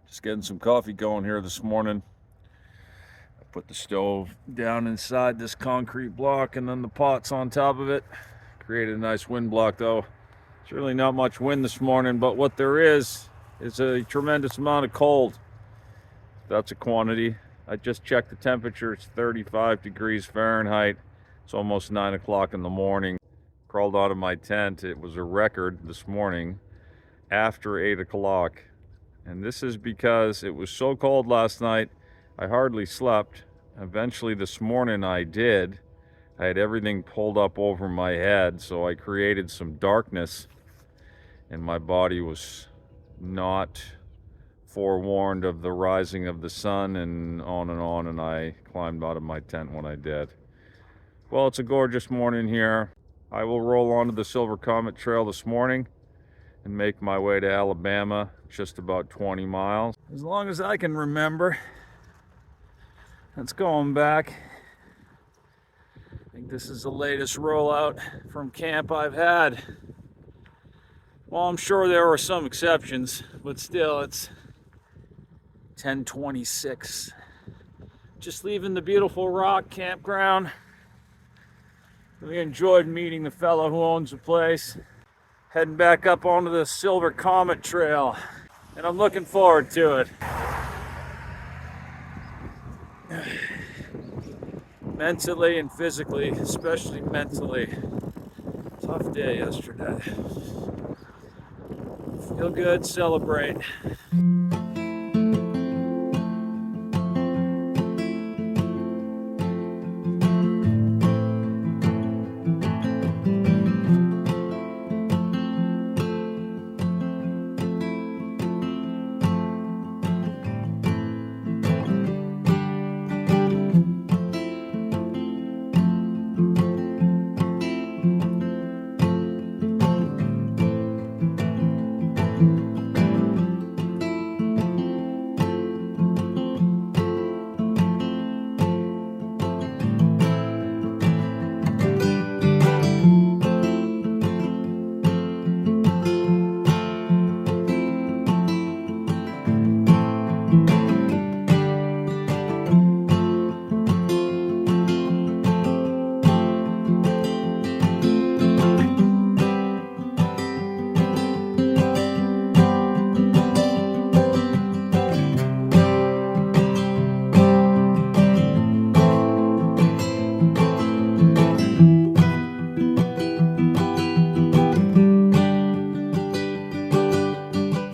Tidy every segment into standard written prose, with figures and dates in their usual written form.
Just getting some coffee going here this morning. I put the stove down inside this concrete block and then the pot's on top of it. Created a nice wind block though. There's really not much wind this morning, but what there is a tremendous amount of cold. That's a quantity. I just checked the temperature. It's 35 degrees Fahrenheit. It's almost 9 o'clock in the morning. Crawled out of my tent. It was a record this morning after 8 o'clock. And this is because it was so cold last night, I hardly slept. Eventually this morning I did. I had everything pulled up over my head, so I created some darkness, and my body was not forewarned of the rising of the sun, and I climbed out of my tent when I did. Well, it's a gorgeous morning here. I will roll onto the Silver Comet Trail this morning and make my way to Alabama, just about 20 miles. As long as I can remember. That's going back. I think this is the latest rollout from camp I've had. Well, I'm sure there were some exceptions, but still, it's 10:26. Just leaving the beautiful rock campground. We enjoyed meeting the fellow who owns the place. Heading back up onto the Silver Comet Trail, and I'm looking forward to it. Mentally and physically, especially mentally. Tough day yesterday. Feel good, celebrate.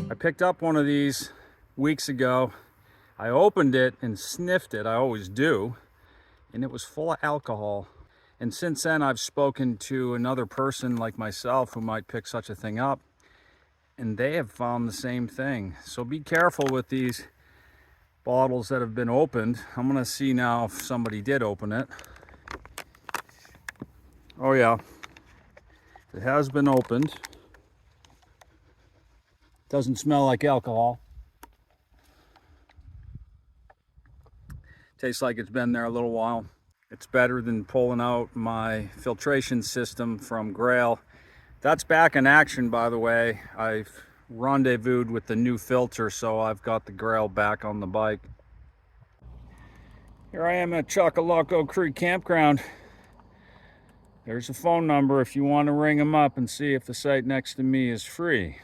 I picked up one of these weeks ago. I opened it and sniffed it, I always do, and it was full of alcohol. And since then I've spoken to another person like myself who might pick such a thing up, and they have found the same thing. So be careful with these bottles that have been opened. I'm gonna see now if somebody did open it. Oh yeah, it has been opened. Doesn't smell like alcohol. Tastes like it's been there a little while. It's better than pulling out my filtration system from Grail. That's back in action, by the way. I've rendezvoused with the new filter, so I've got the Grail back on the bike. Here I am at Chocoloco Creek Campground. There's a phone number if you want to ring them up and see if the site next to me is free.